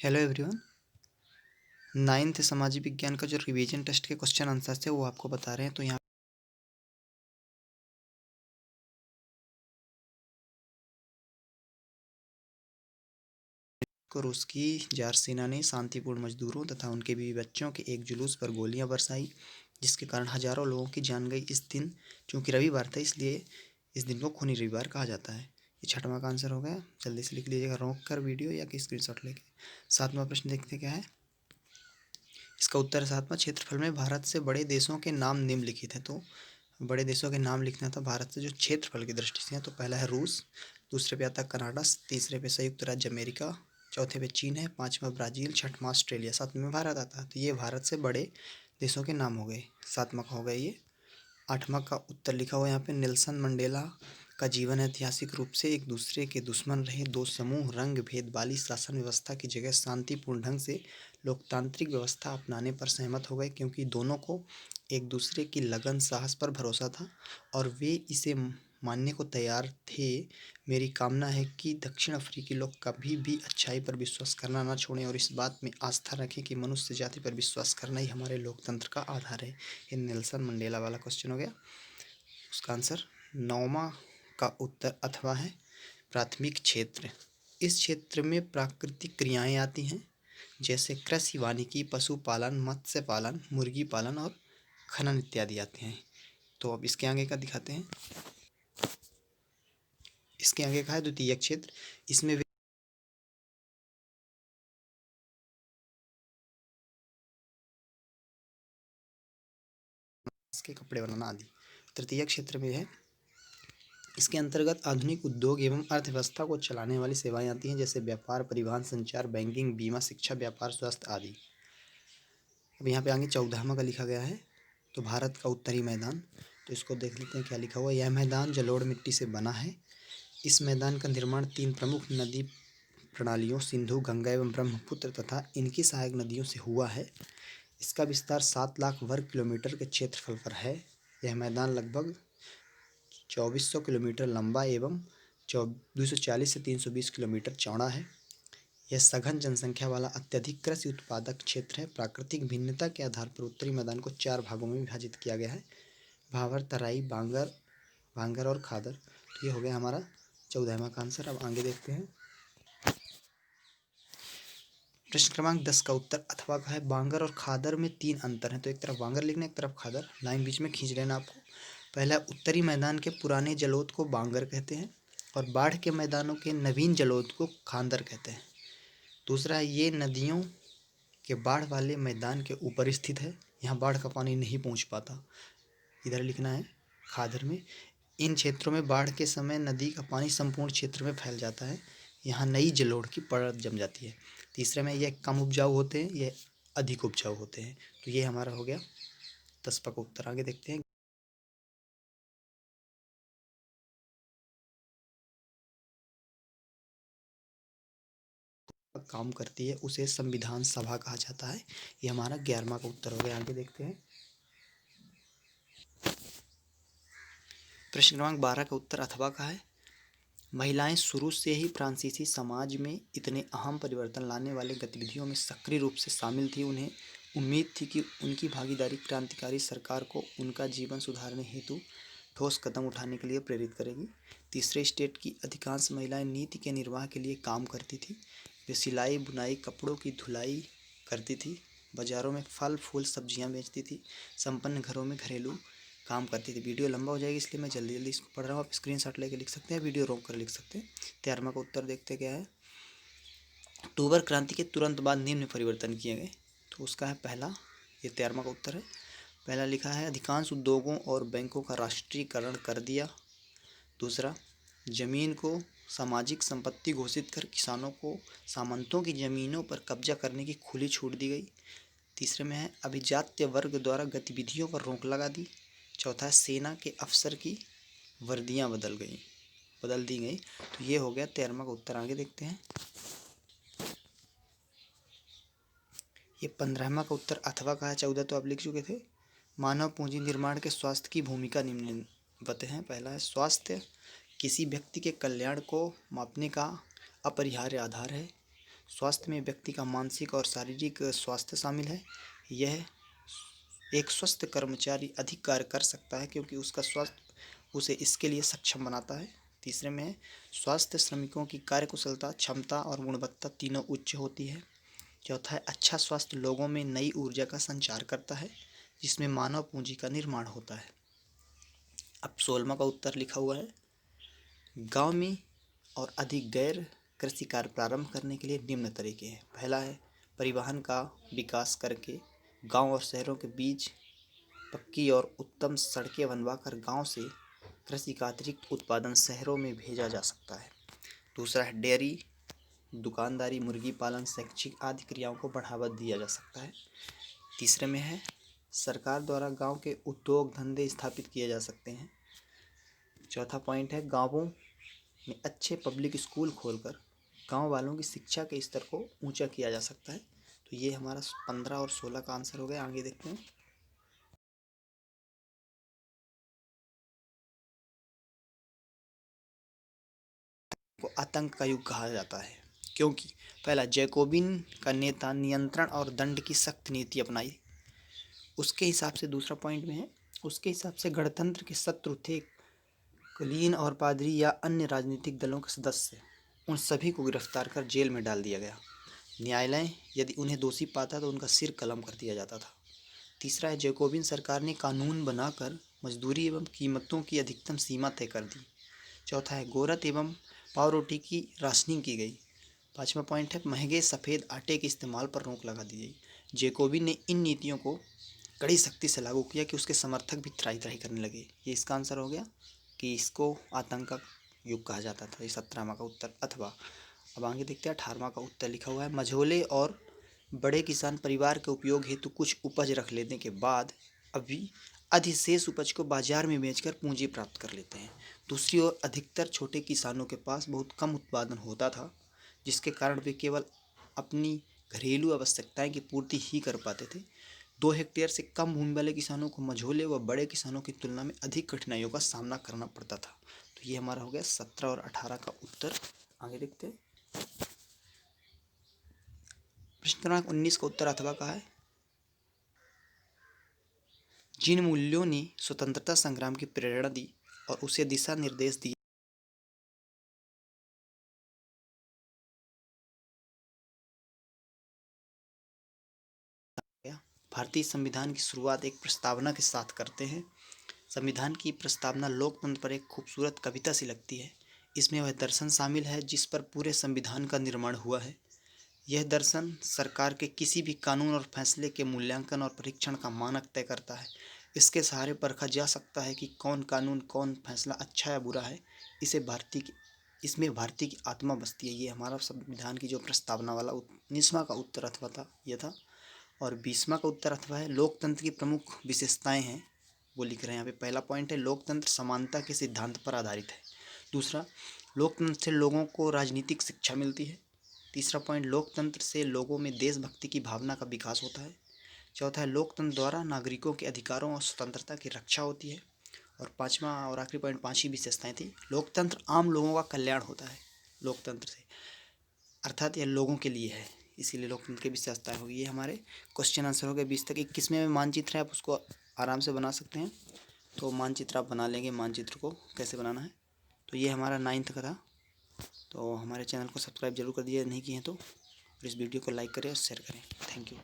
Hello everyone. Ninth सामाजिक विज्ञान का जो रिवीजन टेस्ट के क्वेश्चन आंसर थे वो आपको बता रहे हैं। तो यहाँ को रूस की जार सेना ने शांतिपूर्ण मजदूरों तथा उनके बीवी बच्चों के एक जुलूस पर गोलियां बरसाई, जिसके कारण हजारों लोगों की जान गई। इस दिन चूंकि रविवार था, इसलिए इस दिन को खूनी रविवार कहा जाता है। ये छठवां का आंसर हो गया। जल्दी से लिख लीजिएगा, रोक कर वीडियो या कि स्क्रीनशॉट लेके। सातवां प्रश्न देखते क्या है। इसका उत्तर सातवां, क्षेत्रफल में भारत से बड़े देशों के नाम निम्नलिखित हैं। तो बड़े देशों के नाम लिखना था भारत से जो क्षेत्रफल की दृष्टि से है। तो पहला है रूस, दूसरे पे आता है कनाडा, तीसरे पे संयुक्त राज्य अमेरिका, चौथे पे चीन है, पांचवा ब्राज़ील, छठवां ऑस्ट्रेलिया, सातवें में भारत आता है। तो ये भारत से बड़े देशों के नाम हो गए। सातवां का हो गया ये। आठवां का उत्तर लिखा हुआ यहाँ पे, नेल्सन मंडेला का जीवन ऐतिहासिक रूप से एक दूसरे के दुश्मन रहे दो समूह रंग भेद वाली शासन व्यवस्था की जगह शांतिपूर्ण ढंग से लोकतांत्रिक व्यवस्था अपनाने पर सहमत हो गए, क्योंकि दोनों को एक दूसरे की लगन साहस पर भरोसा था और वे इसे मानने को तैयार थे। मेरी कामना है कि दक्षिण अफ्रीकी लोग कभी भी अच्छाई पर विश्वास करना ना छोड़ें और इस बात में आस्था रखें कि मनुष्य जाति पर विश्वास करना ही हमारे लोकतंत्र का आधार है। ये नेल्सन मंडेला वाला क्वेश्चन हो गया। उसका आंसर नौवां का उत्तर अथवा है प्राथमिक क्षेत्र। इस क्षेत्र में प्राकृतिक क्रियाएं आती हैं, जैसे कृषि, वानिकी, पशुपालन, मत्स्य पालन, मुर्गी पालन और खनन इत्यादि आते हैं। तो अब इसके आगे का दिखाते हैं। इसके आगे का है द्वितीय क्षेत्र। इसमें इसके कपड़े बनाना आदि। तृतीय क्षेत्र में है, इसके अंतर्गत आधुनिक उद्योग एवं अर्थव्यवस्था को चलाने वाली सेवाएं आती हैं, जैसे व्यापार, परिवहन, संचार, बैंकिंग, बीमा, शिक्षा, व्यापार, स्वास्थ्य आदि। अब यहाँ पे आगे 14वां का लिखा गया है, तो भारत का उत्तरी मैदान। तो इसको देख लेते हैं क्या लिखा हुआ है। यह मैदान जलोढ़ मिट्टी से बना है। इस मैदान का निर्माण तीन प्रमुख नदी प्रणालियों सिंधु, गंगा एवं ब्रह्मपुत्र तथा इनकी सहायक नदियों से हुआ है। इसका विस्तार 7 लाख वर्ग किलोमीटर के क्षेत्रफल पर है। यह मैदान लगभग 2400 किलोमीटर लंबा एवं 240 से 320 किलोमीटर चौड़ा है। यह सघन जनसंख्या वाला अत्यधिक कृषि उत्पादक क्षेत्र है। प्राकृतिक भिन्नता के आधार पर उत्तरी मैदान को 4 भागों में विभाजित किया गया है, भावर, तराई, भांगर और खादर। तो ये हो गया हमारा 14वां का आंसर। अब आगे देखते हैं। प्रश्न क्रमांक 10 का उत्तर अथवा का है, बांगर और खादर में 3 अंतर हैं। तो एक तरफ बांगर लिखना, एक तरफ खादर। लाइन बीच में खींच लेना आपको। पहला, उत्तरी मैदान के पुराने जलोद को बांगर कहते हैं और बाढ़ के मैदानों के नवीन जलोद को खादर कहते हैं। दूसरा है, ये नदियों के बाढ़ वाले मैदान के ऊपर स्थित है, यहाँ बाढ़ का पानी नहीं पहुँच पाता। इधर लिखना है खादर में। इन क्षेत्रों में बाढ़ के समय नदी का पानी संपूर्ण क्षेत्र में फैल जाता है, यहाँ नई जलोढ़ की परत जम जाती है। तीसरे में यह कम उपजाऊ होते हैं, यह अधिक उपजाऊ होते हैं। तो ये हमारा हो गया 10वां का उत्तर। आगे देखते हैं। काम करती है उसे संविधान सभा कहा जाता है। ये हमारा 11वां का उत्तर हो गया। आगे देखते हैं। प्रश्न क्रमांक 12 का उत्तर अथवा का है, महिलाएं शुरू से ही फ्रांसीसी समाज में इतने अहम परिवर्तन लाने वाले गतिविधियों में सक्रिय रूप से शामिल थी। उन्हें उम्मीद थी कि उनकी भागीदारी क्रांतिकारी सरकार को उनका जीवन सुधारने हेतु ठोस कदम उठाने के लिए प्रेरित करेगी। तीसरे स्टेट की अधिकांश महिलाएं नीति के निर्वाह के लिए काम करती थी। वे सिलाई, बुनाई, कपड़ों की धुलाई करती थी, बाजारों में फल फूल सब्जियां बेचती थी, संपन्न घरों में घरेलू काम करती थी। वीडियो लंबा हो जाएगी, इसलिए मैं जल्दी जल्दी इसको पढ़ रहा हूँ। आप स्क्रीनशॉट लेके लिख सकते हैं, वीडियो रोक कर लिख सकते हैं। 13वां का उत्तर देखते क्या है। अक्टूबर क्रांति के तुरंत बाद निम्न परिवर्तन किए गए। तो उसका है पहला, ये 13वां का उत्तर है। पहला लिखा है, अधिकांश उद्योगों और बैंकों का राष्ट्रीयकरण कर दिया। दूसरा, जमीन को सामाजिक संपत्ति घोषित कर किसानों को सामंतों की जमीनों पर कब्जा करने की खुली छूट दी गई। तीसरे में है, अभिजात्य वर्ग द्वारा गतिविधियों पर रोक लगा दी। चौथा है, सेना के अफसर की वर्दियां बदल दी गई। तो ये हो गया 13वां का उत्तर। आगे देखते हैं। ये 15वां का उत्तर अथवा का है। 14 तो आप लिख चुके थे। मानव पूंजी निर्माण के स्वास्थ्य की भूमिका निम्नलिखित हैं। पहला है, स्वास्थ्य किसी व्यक्ति के कल्याण को मापने का अपरिहार्य आधार है। स्वास्थ्य में व्यक्ति का मानसिक और शारीरिक स्वास्थ्य शामिल है। यह एक स्वस्थ कर्मचारी अधिक कार्य कर सकता है क्योंकि उसका स्वास्थ्य उसे इसके लिए सक्षम बनाता है। तीसरे में है स्वास्थ्य श्रमिकों की कार्यकुशलता, क्षमता और गुणवत्ता तीनों उच्च होती है। चौथा है अच्छा स्वास्थ्य लोगों में नई ऊर्जा का संचार करता है जिसमें मानव पूंजी का निर्माण होता है। अब 16वां का उत्तर लिखा हुआ है, गांव में और अधिक गैर कृषि कार्य प्रारंभ करने के लिए निम्न तरीके हैं। पहला है परिवहन का विकास करके गांव और शहरों के बीच पक्की और उत्तम सड़कें बनवाकर गांव से कृषि का अतिरिक्त उत्पादन शहरों में भेजा जा सकता है। दूसरा है डेयरी, दुकानदारी, मुर्गी पालन, शैक्षिक आदि क्रियाओं को बढ़ावा दिया जा सकता है। तीसरे में है सरकार द्वारा गांव के उद्योग धंधे स्थापित किए जा सकते हैं। चौथा पॉइंट है गांवों में अच्छे पब्लिक स्कूल खोलकर गांव वालों की शिक्षा के स्तर को ऊंचा किया जा सकता है। तो ये हमारा 15 और 16 का आंसर हो गया। आगे देखते हैं। को आतंक का युग कहा जाता है क्योंकि पहला जैकोबिन का नेता नियंत्रण और दंड की सख्त नीति अपनाई। उसके हिसाब से दूसरा पॉइंट में है उसके हिसाब से गणतंत्र के शत्रु थे कुलीन और पादरी या अन्य राजनीतिक दलों के सदस्य, उन सभी को गिरफ्तार कर जेल में डाल दिया गया। न्यायालय यदि उन्हें दोषी पाता तो उनका सिर कलम कर दिया जाता था। तीसरा है जैकोबिन सरकार ने कानून बनाकर मजदूरी एवं कीमतों की अधिकतम सीमा तय कर दी। चौथा है गोरत एवं पावरोटी की राशनिंग की गई। पाँचवा पॉइंट है महंगे सफ़ेद आटे के इस्तेमाल पर रोक लगा दी गई। जैकोबिन ने इन नीतियों को कड़ी सख्ती से लागू किया कि उसके समर्थक भी त्राही त्राही करने लगे। ये इसका आंसर हो गया कि इसको आतंक का युग कहा जाता था। ये 17वां का उत्तर। अथवा अब आगे देखते हैं 18वां का उत्तर लिखा हुआ है, मझोले और बड़े किसान परिवार के उपयोग हेतु कुछ उपज रख लेने के बाद अभी अधिशेष उपज को बाजार में बेचकर पूंजी प्राप्त कर लेते हैं। दूसरी ओर अधिकतर छोटे किसानों के पास बहुत कम उत्पादन होता था जिसके कारण वे केवल अपनी घरेलू आवश्यकताएं की पूर्ति ही कर पाते थे। 2 हेक्टेयर से कम भूमि वाले किसानों को मझोले व बड़े किसानों की तुलना में अधिक कठिनाइयों का सामना करना पड़ता था। तो ये हमारा हो गया 17 और 18 का उत्तर। आगे देखते हैं। प्रश्न क्रमांक 19 का उत्तर अथवा का है, जिन मूल्यों ने स्वतंत्रता संग्राम की प्रेरणा दी और उसे दिशा निर्देश दिए भारतीय संविधान की शुरुआत एक प्रस्तावना के साथ करते हैं। संविधान की प्रस्तावना लोकतंत्र पर एक खूबसूरत कविता सी लगती है। इसमें वह दर्शन शामिल है जिस पर पूरे संविधान का निर्माण हुआ है। यह दर्शन सरकार के किसी भी कानून और फैसले के मूल्यांकन और परीक्षण का मानक तय करता है। इसके सहारे परखा जा सकता है कि कौन कानून, कौन फैसला अच्छा या बुरा है। इसमें भारतीय की आत्मा बसती है। ये हमारा संविधान की जो प्रस्तावना वाला 19वां का उत्तर अथवा था यह था। और 20वां का उत्तर अथवा है, लोकतंत्र की प्रमुख विशेषताएं हैं वो लिख रहे हैं यहाँ पे। पहला पॉइंट है लोकतंत्र समानता के सिद्धांत पर आधारित है। दूसरा, लोकतंत्र से लोगों को राजनीतिक शिक्षा मिलती है। तीसरा पॉइंट, लोकतंत्र से लोगों में देशभक्ति की भावना का विकास होता है। चौथा है लोकतंत्र द्वारा नागरिकों के अधिकारों और स्वतंत्रता की रक्षा होती है। और पाँचवा और आखिरी पॉइंट, 5 ही विशेषताएं थी, लोकतंत्र आम लोगों का कल्याण होता है लोकतंत्र से, अर्थात यह लोगों के लिए है, इसीलिए लोकतंत्र की विशेषताएं होगी। ये हमारे क्वेश्चन आंसर हो गए 20 तक। 21वें में मानचित्र है, आप उसको आराम से बना सकते हैं। तो मानचित्र आप बना लेंगे, मानचित्र को कैसे बनाना है। तो ये हमारा 9th का था। तो हमारे चैनल को सब्सक्राइब जरूर कर दिए नहीं किए हैं तो, और इस वीडियो को लाइक करें और शेयर करें। Thank you.